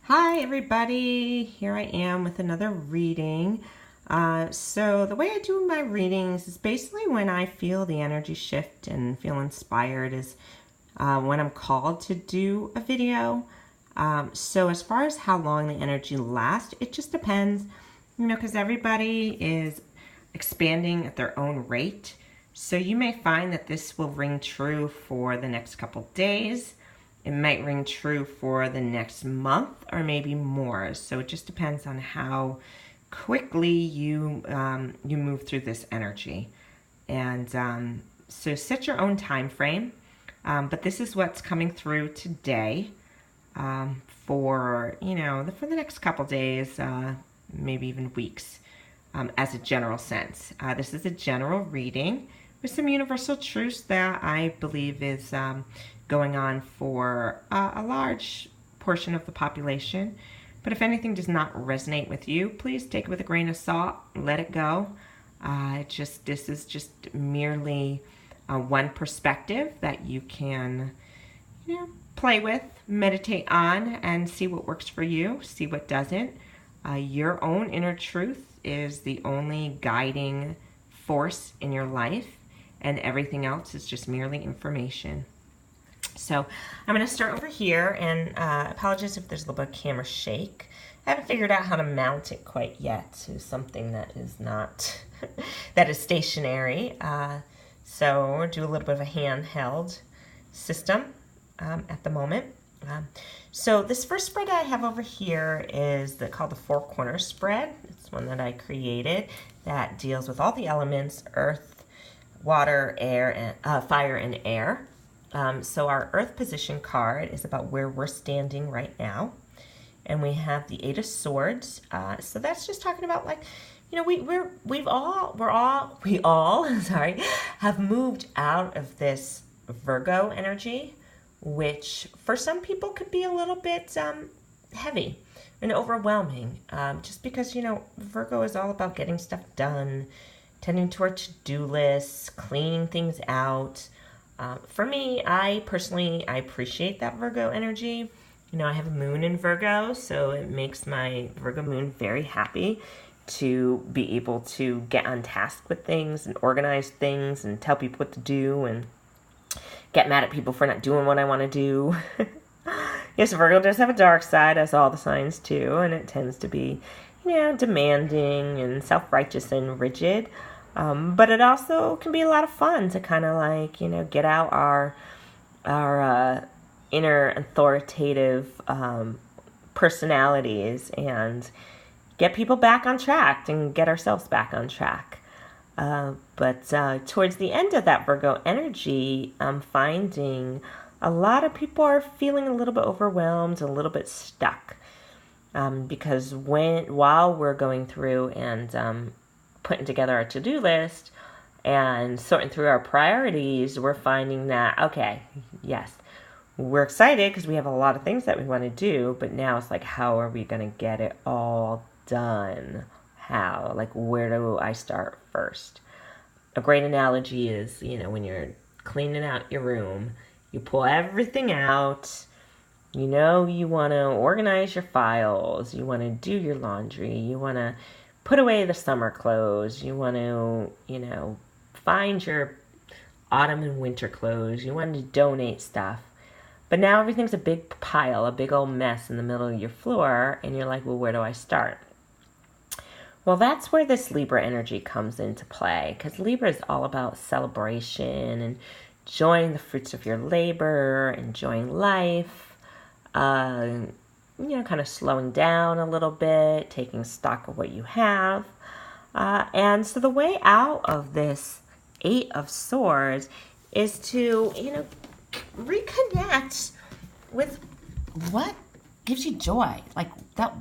Hi everybody, here I am with another reading. So the way I do my readings is basically when I feel the energy shift and feel inspired is when I'm called to do a video. So as far as how long the energy lasts, it just depends, because everybody is expanding at their own rate. So you may find that this will ring true for the next couple days. It might ring true for the next month or maybe more. So it just depends on how quickly you move through this energy. And so set your own time frame. But this is what's coming through today for the next couple days, maybe even weeks, as a general sense. This is a general reading with some universal truths that I believe is going on for a large portion of the population. But if anything does not resonate with you, please take it with a grain of salt, let it go. This is just merely one perspective that you can play with, meditate on, and see what works for you, see what doesn't. Your own inner truth is the only guiding force in your life, and everything else is just merely information. So I'm going to start over here, and apologize if there's a little bit of camera shake. I haven't figured out how to mount it quite yet to something that is not, that is stationary. So we'll do a little bit of a handheld system at the moment. So this first spread I have over here is called the Four Corners spread. It's one that I created that deals with all the elements: earth, water, air, and fire, and air. So our Earth position card is about where we're standing right now, and we have the Eight of Swords. So that's just talking about, like, we all have moved out of this Virgo energy, which for some people could be a little bit heavy and overwhelming. Just because Virgo is all about getting stuff done, tending to our to-do lists, cleaning things out. For me, I appreciate that Virgo energy. I have a moon in Virgo, so it makes my Virgo moon very happy to be able to get on task with things and organize things and tell people what to do and get mad at people for not doing what I want to do. Yes, Virgo does have a dark side, as all the signs do, and it tends to be, demanding and self-righteous and rigid. But it also can be a lot of fun to kind of get out our inner authoritative personalities and get people back on track and get ourselves back on track. But towards the end of that Virgo energy, I'm finding a lot of people are feeling a little bit overwhelmed, a little bit stuck. Because while we're going through and putting together our to-do list and sorting through our priorities, we're finding that, okay, yes, we're excited because we have a lot of things that we want to do, but now it's like, how are we going to get it all done? How? Like, where do I start first? A great analogy is, when you're cleaning out your room, you pull everything out. You want to organize your files. You want to do your laundry. You want to put away the summer clothes. You want to, find your autumn and winter clothes. You want to donate stuff. But now everything's a big pile, a big old mess in the middle of your floor, and you're like, well, where do I start? Well, that's where this Libra energy comes into play, because Libra is all about celebration and enjoying the fruits of your labor, enjoying life, kind of slowing down a little bit, taking stock of what you have. And so the way out of this Eight of Swords is to, reconnect with what gives you joy. Like,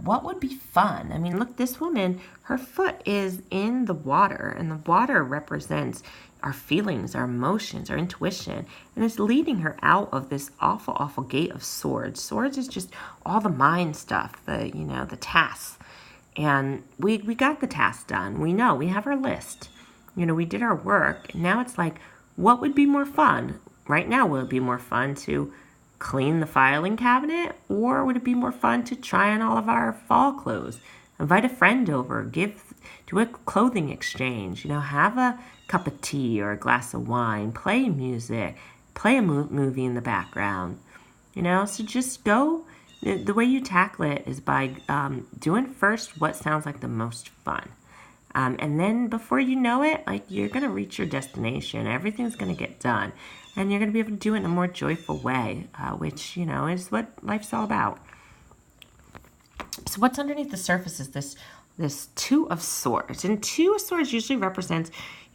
what would be fun? I mean, look, this woman, her foot is in the water, and the water represents our feelings, our emotions, our intuition, and it's leading her out of this awful, awful Gate of Swords. Swords is just all the mind stuff, the tasks. And we got the tasks done. We know, we have our list. We did our work. Now it's like, what would be more fun? Right now, will it be more fun to clean the filing cabinet? Or would it be more fun to try on all of our fall clothes? Invite a friend over, do a clothing exchange, have a cup of tea or a glass of wine, play music, play a movie in the background, so just go. The way you tackle it is by doing first what sounds like the most fun. And then before you know it, you're going to reach your destination. Everything's going to get done. And you're going to be able to do it in a more joyful way, which, is what life's all about. So what's underneath the surface is this Two of Swords. And Two of Swords usually represents,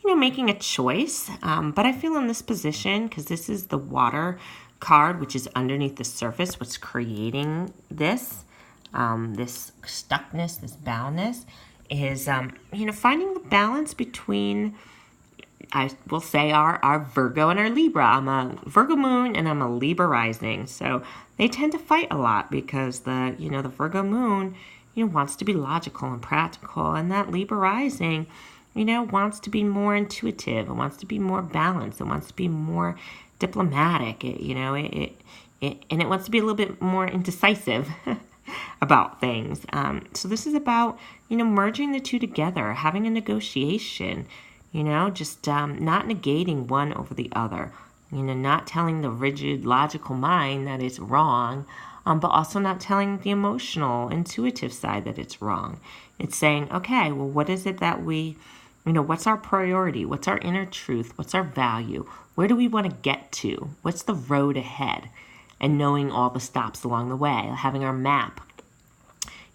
making a choice. But I feel in this position, because this is the water card, which is underneath the surface, what's creating this stuckness, this boundness, is, finding the balance between, I will say, our Virgo and our Libra. I'm a Virgo moon and I'm a Libra rising. So they tend to fight a lot because the Virgo moon, wants to be logical and practical. And that Libra rising, wants to be more intuitive. It wants to be more balanced. It wants to be more diplomatic. And it wants to be a little bit more indecisive about things. So this is about, merging the two together, having a negotiation, just not negating one over the other, not telling the rigid, logical mind that it's wrong, but also not telling the emotional, intuitive side that it's wrong. It's saying, okay, well, what is it that we, what's our priority? What's our inner truth? What's our value? Where do we want to get to? What's the road ahead? And knowing all the stops along the way, having our map,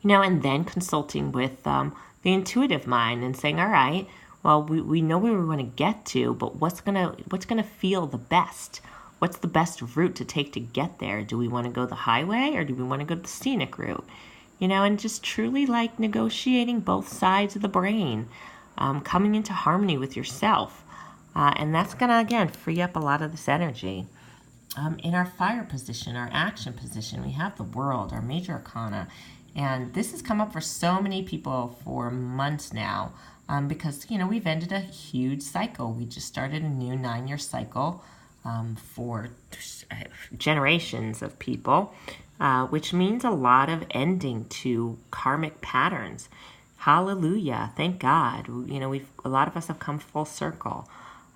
and then consulting with the intuitive mind and saying, all right, well, we know where we want to get to, but what's gonna feel the best? What's the best route to take to get there? Do we want to go the highway or do we want to go the scenic route? And just truly negotiating both sides of the brain, coming into harmony with yourself. And that's going to, again, free up a lot of this energy. In our fire position, our action position, we have the World, our major arcana. And this has come up for so many people for months now because, we've ended a huge cycle. We just started a new 9-year cycle for generations of people, which means a lot of ending to karmic patterns. Hallelujah. Thank God. A lot of us have come full circle.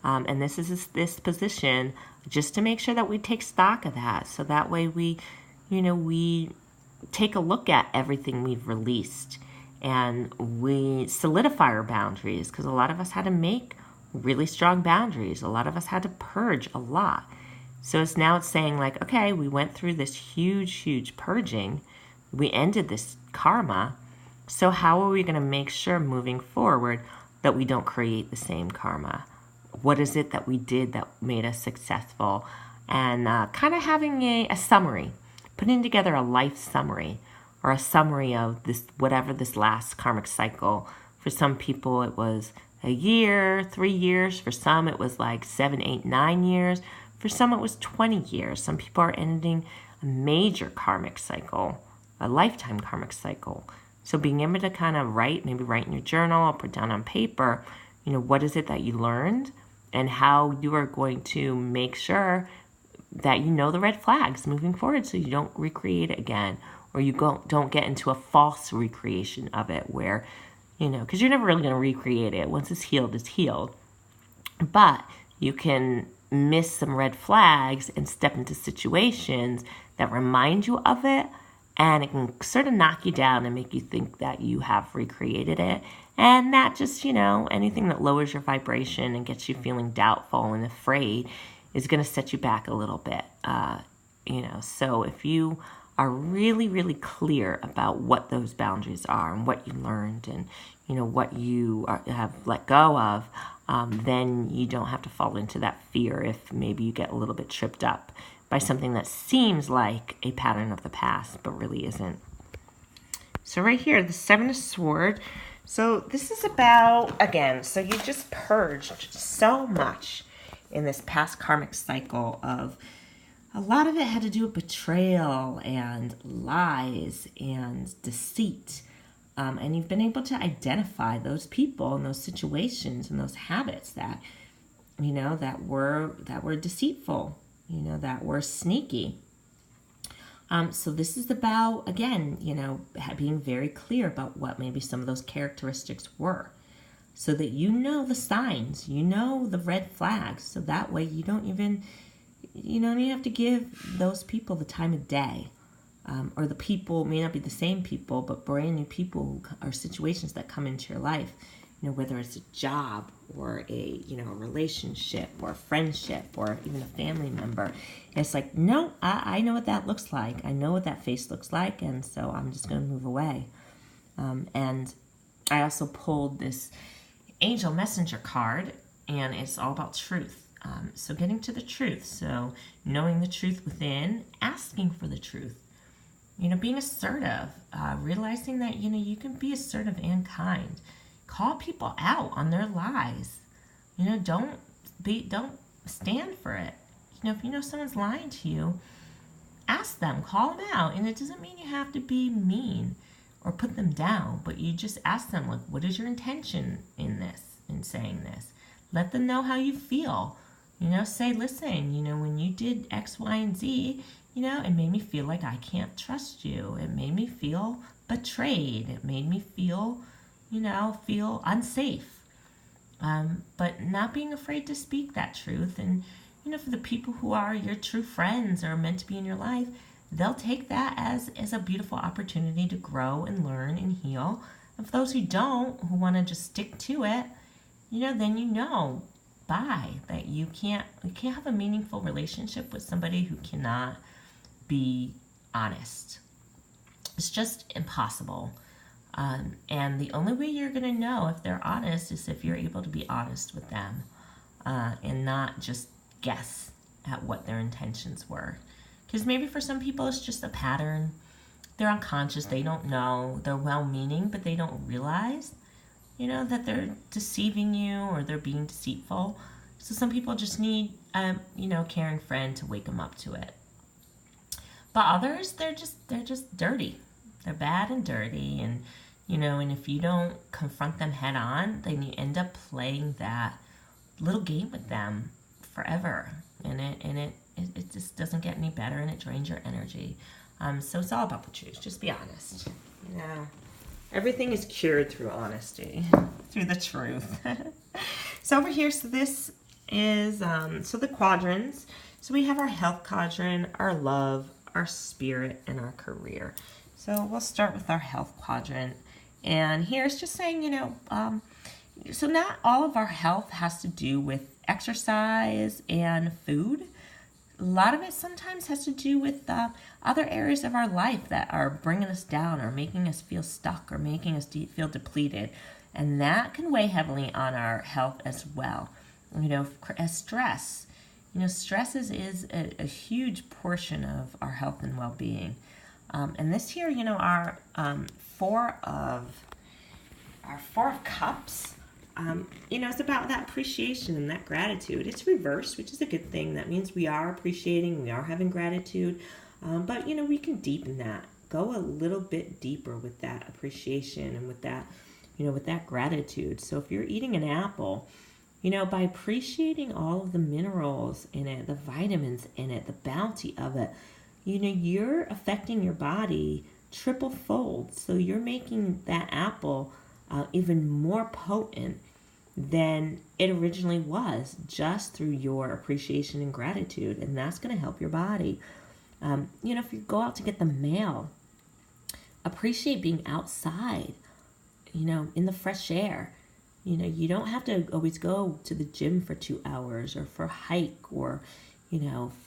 And this is this position just to make sure that we take stock of that. So that way we take a look at everything we've released and we solidify our boundaries, because a lot of us had to make really strong boundaries. A lot of us had to purge a lot. So it's saying okay, we went through this huge purging. We ended this karma. So how are we going to make sure moving forward that we don't create the same karma? What is it that we did that made us successful? And kind of having a summary, putting together a life summary or a summary of this, whatever this last karmic cycle. For some people, it was a year, 3 years. For some, it was 7, 8, 9 years. For some, it was 20 years. Some people are ending a major karmic cycle, a lifetime karmic cycle. So being able to kind of maybe write in your journal or put down on paper, what is it that you learned and how you are going to make sure that you know the red flags moving forward so you don't recreate it again, or you don't get into a false recreation of it where, because you're never really going to recreate it. Once it's healed, it's healed. But you can miss some red flags and step into situations that remind you of it, and it can sort of knock you down and make you think that you have recreated it. And that just, anything that lowers your vibration and gets you feeling doubtful and afraid is going to set you back a little bit. So if you are really, really clear about what those boundaries are and what you learned and, what you have let go of, then you don't have to fall into that fear if maybe you get a little bit tripped up by something that seems like a pattern of the past, but really isn't. So right here, the Seven of Swords. So this is about, again, so you just purged so much in this past karmic cycle of, a lot of it had to do with betrayal and lies and deceit. And you've been able to identify those people and those situations and those habits that, that were deceitful, that were sneaky. So this is about, again, being very clear about what maybe some of those characteristics were, so that you know the signs, the red flags, so that way you don't even have to give those people the time of day. Or the people may not be the same people, but brand new people or situations that come into your life, whether it's a job or a relationship or a friendship or even a family member. It's like, no, I know what that looks like. I know what that face looks like, and so I'm just going to move away. And I also pulled this angel messenger card, and it's all about truth. So getting to the truth. So knowing the truth within, asking for the truth. Being assertive, realizing that, you can be assertive and kind. Call people out on their lies. Don't stand for it. If someone's lying to you, ask them, call them out. And it doesn't mean you have to be mean or put them down, but you just ask them, like, what is your intention in saying this? Let them know how you feel. Say, listen, when you did X, Y, and Z, it made me feel like I can't trust you. It made me feel betrayed. It made me feel unsafe. But not being afraid to speak that truth. And, for the people who are your true friends or meant to be in your life, they'll take that as a beautiful opportunity to grow and learn and heal. And for those who don't, who want to just stick to it, then that you can't have a meaningful relationship with somebody who cannot be honest. It's just impossible. And the only way you're going to know if they're honest is if you're able to be honest with them, and not just guess at what their intentions were. Because maybe for some people it's just a pattern. They're unconscious. They don't know. They're well-meaning, but they don't realize, that they're deceiving you or they're being deceitful. So some people just need, a caring friend to wake them up to it. But others, they're just dirty. They're bad and dirty, and and if you don't confront them head on, then you end up playing that little game with them forever, and it just doesn't get any better, and it drains your energy. So it's all about the truth. Just be honest. Everything is cured through honesty, through the truth. So over here, so this is the quadrants. So we have our health quadrant, our love, our spirit, and our career. So we'll start with our health quadrant. And here it's just saying, so not all of our health has to do with exercise and food. A lot of it sometimes has to do with other areas of our life that are bringing us down or making us feel stuck or making us feel depleted. And that can weigh heavily on our health as well. As stress. Stress is a huge portion of our health and well-being. And this here, our four of cups, it's about that appreciation and that gratitude. It's reversed, which is a good thing. That means we are appreciating, we are having gratitude. But, we can deepen that. Go a little bit deeper with that appreciation and with that, with that gratitude. So if you're eating an apple, by appreciating all of the minerals in it, the vitamins in it, the bounty of it, you're affecting your body triple fold. So you're making that apple even more potent than it originally was, just through your appreciation and gratitude. And that's going to help your body. If you go out to get the mail, appreciate being outside, in the fresh air. You don't have to always go to the gym for 2 hours or for a hike or,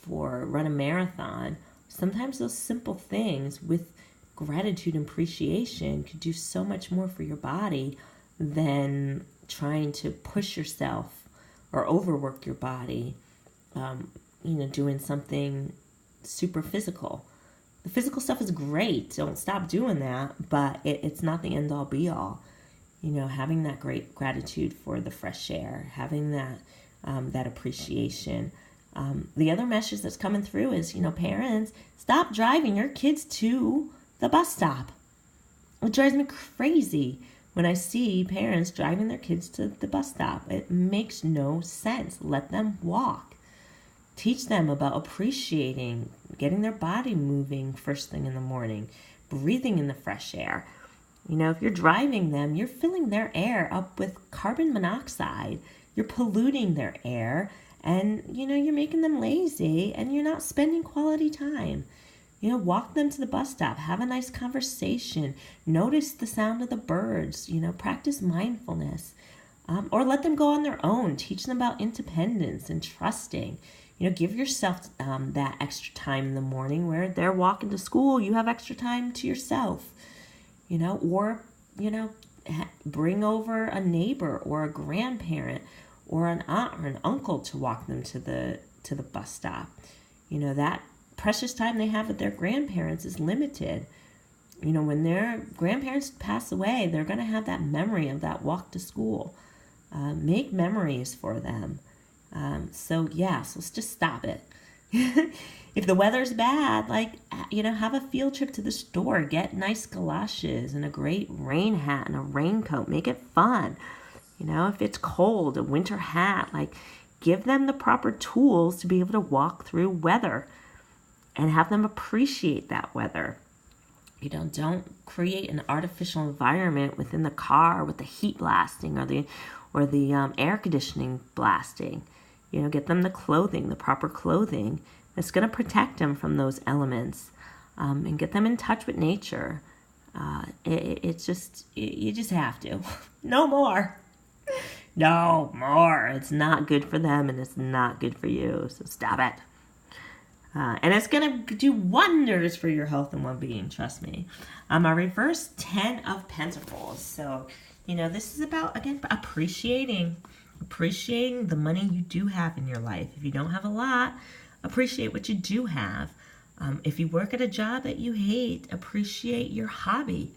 for run a marathon. Sometimes those simple things with gratitude and appreciation could do so much more for your body than trying to push yourself or overwork your body, doing something super physical. The physical stuff is great. Don't stop doing that, but it's not the end all be all. Having that great gratitude for the fresh air, having that appreciation. The other message that's coming through is, parents, stop driving your kids to the bus stop. It drives me crazy when I see parents driving their kids to the bus stop. It makes no sense. Let them walk. Teach them about appreciating, getting their body moving first thing in the morning, breathing in the fresh air. You know, if you're driving them, you're filling their air up with carbon monoxide. You're polluting their air, and, you know, you're making them lazy, and you're not spending quality time. You know, walk them to the bus stop, have a nice conversation, notice the sound of the birds, you know, practice mindfulness, or let them go on their own. Teach them about independence and trusting. You know, give yourself that extra time in the morning where they're walking to school. You have extra time to yourself, you know, or, you know, bring over a neighbor or a grandparent or an aunt or an uncle to walk them to the bus stop. You know, that precious time they have with their grandparents is limited. You know, when their grandparents pass away, they're going to have that memory of that walk to school. Make memories for them. So let's just stop it. If the weather's bad, like, you know, have a field trip to the store, get nice galoshes and a great rain hat and a raincoat, make it fun. You know, if it's cold, a winter hat, like, give them the proper tools to be able to walk through weather and have them appreciate that weather. You know, don't create an artificial environment within the car with the heat blasting or the air conditioning blasting. You know, get them the clothing, the proper clothing that's going to protect them from those elements, and get them in touch with nature. You just have to. No more. No more. It's not good for them, and it's not good for you. So stop it. And it's going to do wonders for your health and well-being, trust me. A reverse 10 of Pentacles. So, you know, this is about, again, appreciating the money you do have in your life. If you don't have a lot, appreciate what you do have. If you work at a job that you hate, appreciate your hobby.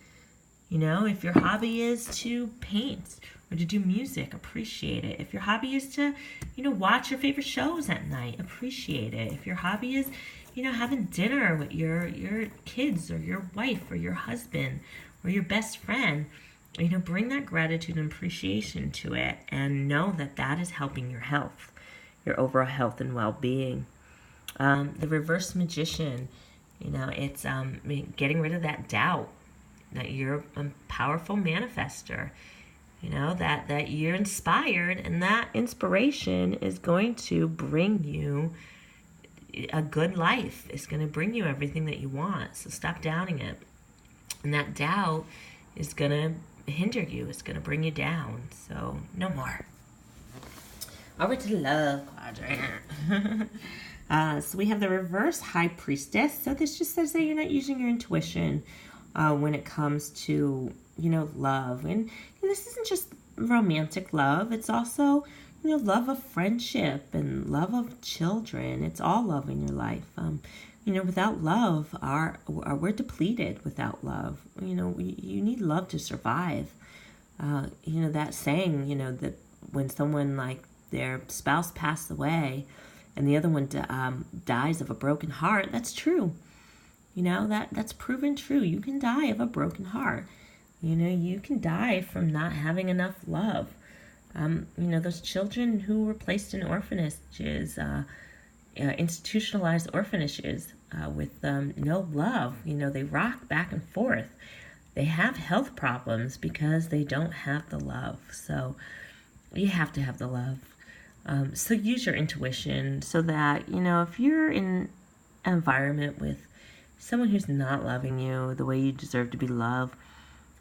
You know, if your hobby is to paint or to do music, appreciate it. If your hobby is to, you know, watch your favorite shows at night, appreciate it. If your hobby is, you know, having dinner with your kids or your wife or your husband or your best friend, you know, bring that gratitude and appreciation to it, and know that that is helping your health, your overall health and well-being. The reverse magician, you know, it's getting rid of that doubt that you're a powerful manifester, you know, that you're inspired, and that inspiration is going to bring you a good life. It's going to bring you everything that you want. So stop doubting it. And that doubt is going to hinder you. It's going to bring you down. So no more. Over to the love quadrant. So we have the reverse high priestess. So this just says that you're not using your intuition when it comes to, you know, love. And this isn't just romantic love. It's also, you know, love of friendship and love of children. It's all love in your life. You know, without love, we're depleted without love. You know, you need love to survive. You know, that saying, you know, that when someone, like, their spouse passed away and the other one dies of a broken heart, that's true. You know, that's proven true. You can die of a broken heart. You know, you can die from not having enough love. You know, those children who were placed in orphanages, institutionalized orphanages with no love, you know, they rock back and forth. They have health problems because they don't have the love. So you have to have the love. So use your intuition so that, you know, if you're in an environment with someone who's not loving you the way you deserve to be loved,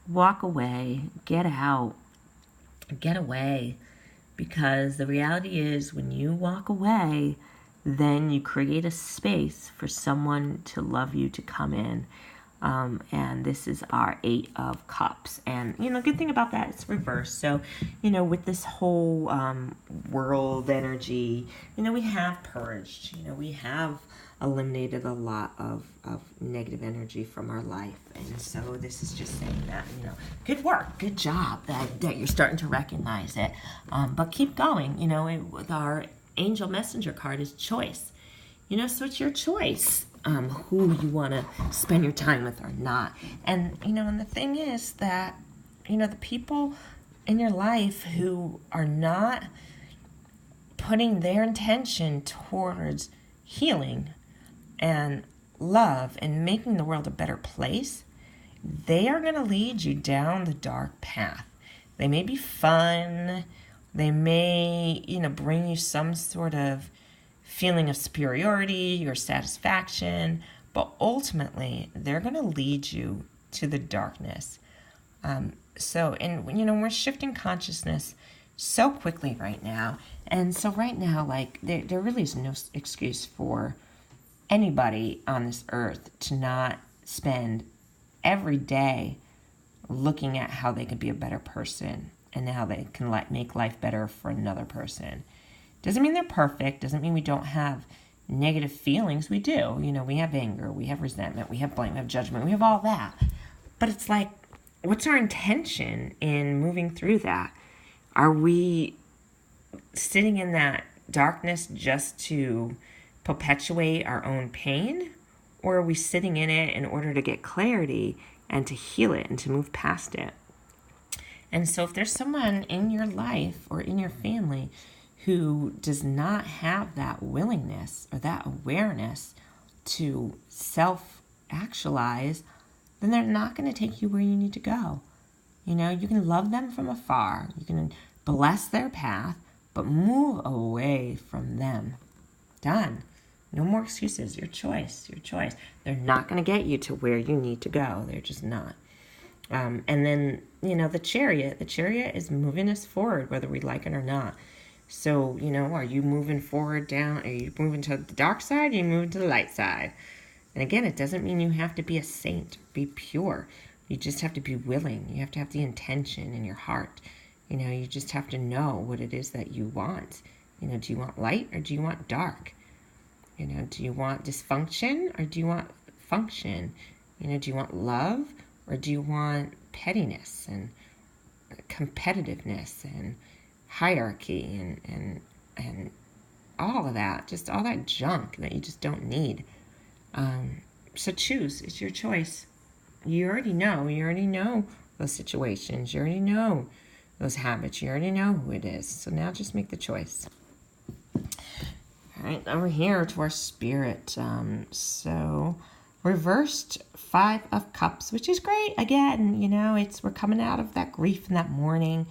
walk away, get out, get away. Because the reality is, when you walk away, then you create a space for someone to love you to come in. And this is our 8 of Cups. And, you know, good thing about that, it's reversed. So, you know, with this whole world energy, you know, we have purged. You know, we have eliminated a lot of negative energy from our life. And so this is just saying that, you know, good work, good job, that you're starting to recognize it. But keep going. You know, with our angel messenger card is choice. You know, so it's your choice who you want to spend your time with or not. And, you know, and the thing is that, you know, the people in your life who are not putting their intention towards healing and love and making the world a better place, they are going to lead you down the dark path. They may be fun. They may, bring you some sort of feeling of superiority or satisfaction, but ultimately they're going to lead you to the darkness. We're shifting consciousness so quickly right now. And so right now, there really is no excuse for anybody on this earth to not spend every day looking at how they can be a better person and how they can make life better for another person. Doesn't mean they're perfect. Doesn't mean we don't have negative feelings. We do. We have anger, we have resentment, we have blame, we have judgment, we have all that. But it's like, what's our intention in moving through that? Are we sitting in that darkness just to perpetuate our own pain? Or are we sitting in it in order to get clarity and to heal it and to move past it? And so if there's someone in your life or in your family who does not have that willingness or that awareness to self-actualize, then they're not going to take you where you need to go. You can love them from afar. You can bless their path, but move away from them. Done. No more excuses. Your choice. They're not going to get you to where you need to go. They're just not. And then, the chariot is moving us forward, whether we like it or not. So, are you moving forward down? Are you moving to the dark side? Or are you moving to the light side? And again, it doesn't mean you have to be a saint, be pure. You just have to be willing. You have to have the intention in your heart. You just have to know what it is that you want. Do you want light or do you want dark? Do you want dysfunction or do you want function? Do you want love or do you want pettiness and competitiveness and hierarchy and all of that, just all that junk that you just don't need? So choose. It's your choice. You already know those situations. You already know those habits. You already know who it is. So now just make the choice. All right, over here to our spirit. So reversed 5 of Cups, which is great. Again, we're coming out of that grief and that mourning.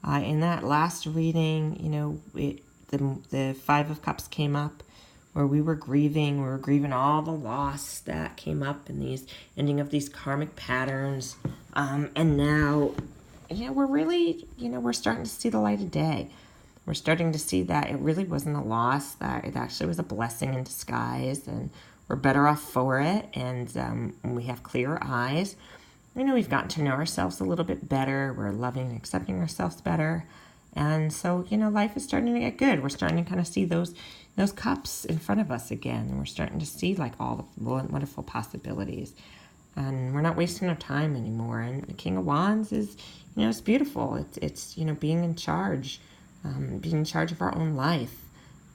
In that last reading, the 5 of Cups came up where we were grieving. We were grieving all the loss that came up in these ending of these karmic patterns. And now, we're really, we're starting to see the light of day. We're starting to see that it really wasn't a loss, that it actually was a blessing in disguise, and we're better off for it. And we have clearer eyes. We've gotten to know ourselves a little bit better. We're loving and accepting ourselves better. And so, life is starting to get good. We're starting to kind of see those cups in front of us again. And we're starting to see all the wonderful possibilities. And we're not wasting our time anymore. And the King of Wands is, it's beautiful. It's being in charge, being in charge of our own life.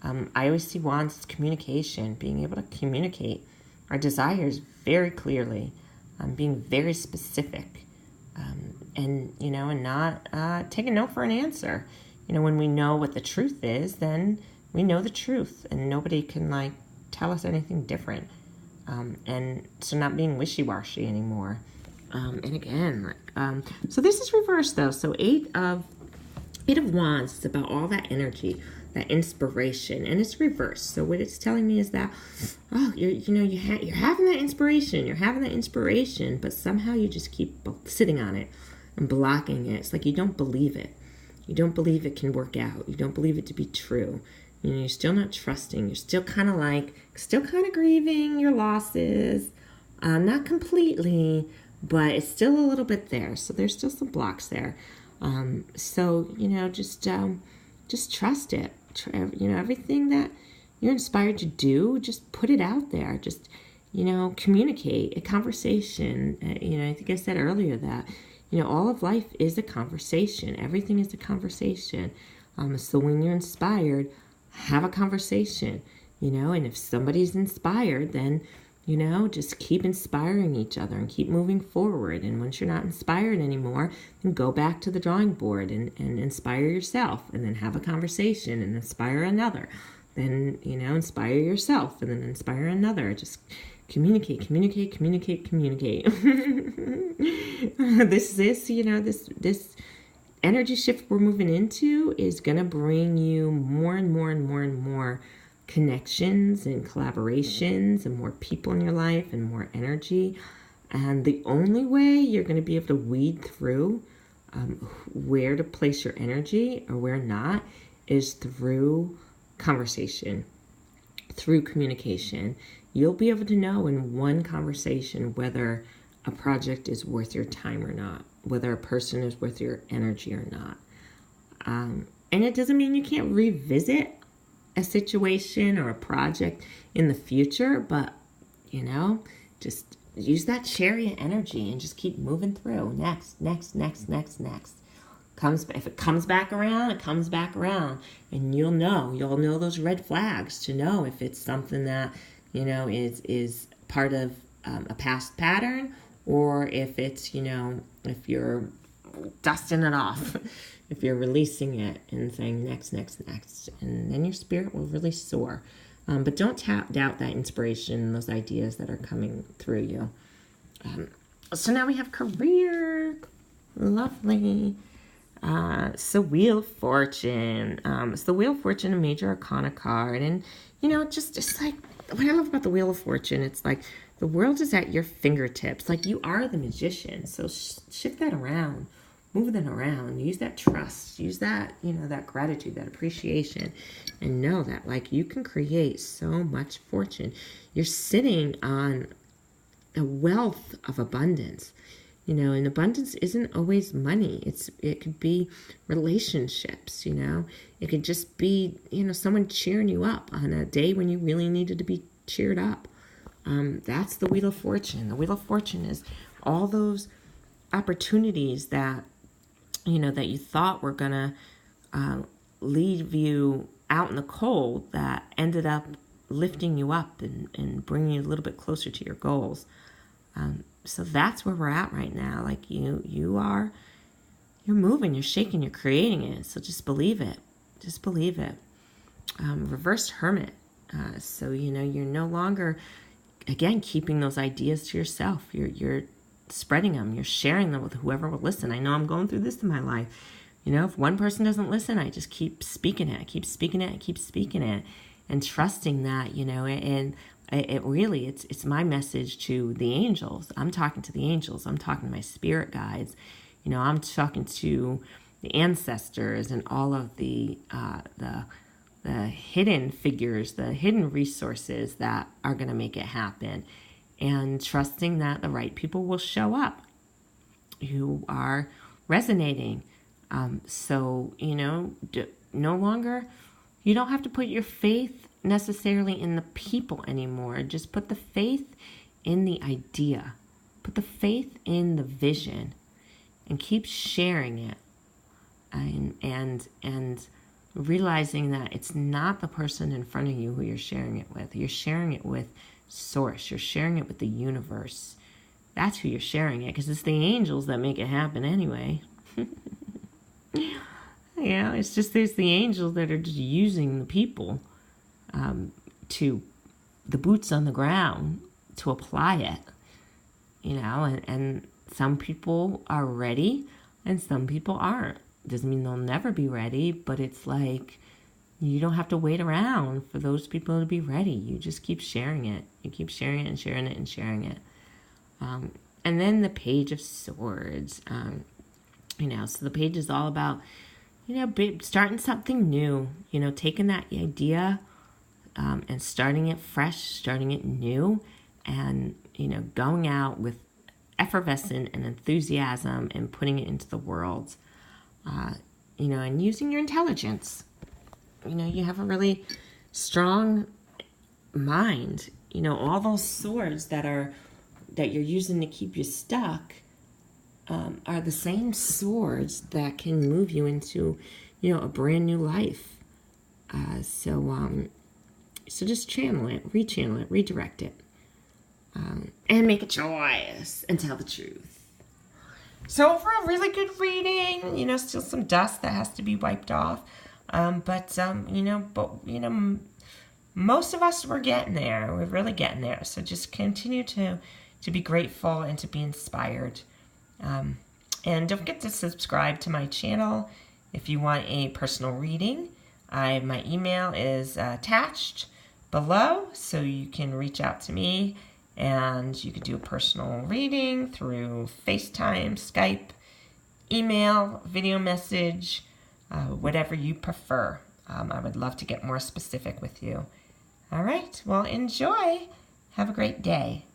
I always see Wands as communication, being able to communicate our desires very clearly, being very specific, and not taking no for an answer. When we know what the truth is, then we know the truth, and nobody can tell us anything different. And so not being wishy-washy anymore. And again, so this is reversed though. So 8 of Wands is about all that energy, that inspiration, and it's reversed. So what it's telling me is that, you're having that inspiration, but somehow you just keep sitting on it and blocking it. It's like you don't believe it. You don't believe it can work out. You don't believe it to be true. You're still not trusting. You're still kind of grieving your losses. Not completely, but it's still a little bit there. So there's still some blocks there. Just trust it. Everything that you're inspired to do, just put it out there. Just, communicate, a conversation. I think I said earlier that, all of life is a conversation. Everything is a conversation. So when you're inspired, have a conversation, and if somebody's inspired, then, You know, just keep inspiring each other and keep moving forward. And once you're not inspired anymore, then go back to the drawing board and inspire yourself, and then have a conversation and inspire another. Then, you know, inspire yourself and then inspire another. Just communicate, communicate, communicate, communicate. This energy shift we're moving into is going to bring you more and more and more and more connections and collaborations and more people in your life and more energy. And the only way you're going to be able to weed through where to place your energy or where not is through conversation, through communication. You'll be able to know in one conversation whether a project is worth your time or not, whether a person is worth your energy or not. And it doesn't mean you can't revisit a situation or a project in the future, but, you know, just use that chariot energy and just keep moving through. Next. If it comes back around, it comes back around. And you'll know those red flags to know if it's something that, you know, is part of a past pattern, or if it's, you know, if you're dusting it off, if you're releasing it and saying next, and then your spirit will really soar. But don't doubt that inspiration, those ideas that are coming through you. So now we have career. Lovely. So Wheel of Fortune. It's the Wheel of Fortune, a major arcana card. And, you know, just like what I love about the Wheel of Fortune, it's like the world is at your fingertips. Like you are the magician. So shift that around. Move that around. Use that trust. Use that, you know, that gratitude, that appreciation. And know that, like, you can create so much fortune. You're sitting on a wealth of abundance. You know, and abundance isn't always money. It could be relationships, you know. It could just be, you know, someone cheering you up on a day when you really needed to be cheered up. That's the Wheel of Fortune. The Wheel of Fortune is all those opportunities that, you know, that you thought were going to leave you out in the cold that ended up lifting you up and bringing you a little bit closer to your goals. So that's where we're at right now. Like you're moving, you're shaking, you're creating it. So just believe it. Just believe it. Reversed Hermit. So, you know, you're no longer, again, keeping those ideas to yourself. You're spreading them. You're sharing them with whoever will listen. I know I'm going through this in my life. You know, if one person doesn't listen, I just keep speaking it. I keep speaking it and trusting that, you know, and it's my message to the angels. I'm talking to the angels. I'm talking to my spirit guides. You know, I'm talking to the ancestors and all of the hidden figures, the hidden resources that are going to make it happen, and trusting that the right people will show up who are resonating. So, you know, no longer, you don't have to put your faith necessarily in the people anymore. Just put the faith in the idea. Put the faith in the vision and keep sharing it. And realizing that it's not the person in front of you who you're sharing it with. You're sharing it with Source. You're sharing it with the universe. That's who you're sharing it, because it's the angels that make it happen anyway. Yeah, it's just there's the angels that are just using the people to the boots on the ground to apply it. You know, and some people are ready and some people aren't. Doesn't mean they'll never be ready, but it's like you don't have to wait around for those people to be ready. You just keep sharing it. You keep sharing it and sharing it and sharing it. And then the Page of Swords. You know, so the page is all about, you know, starting something new. You know, taking that idea and starting it fresh, starting it new, and, you know, going out with effervescence and enthusiasm and putting it into the world. You know, and using your intelligence. You know, you have a really strong mind. You know, all those swords that you're using to keep you stuck are the same swords that can move you into, you know, a brand new life. So just channel it, rechannel it, redirect it. and make a choice and tell the truth. So for a really good reading, still some dust that has to be wiped off. But most of us, we're getting there. We're really getting there. So just continue to be grateful and to be inspired. And don't forget to subscribe to my channel if you want a personal reading. My email is attached below, so you can reach out to me and you could do a personal reading through FaceTime, Skype, email, video message, whatever you prefer. I would love to get more specific with you. All right, well, enjoy. Have a great day.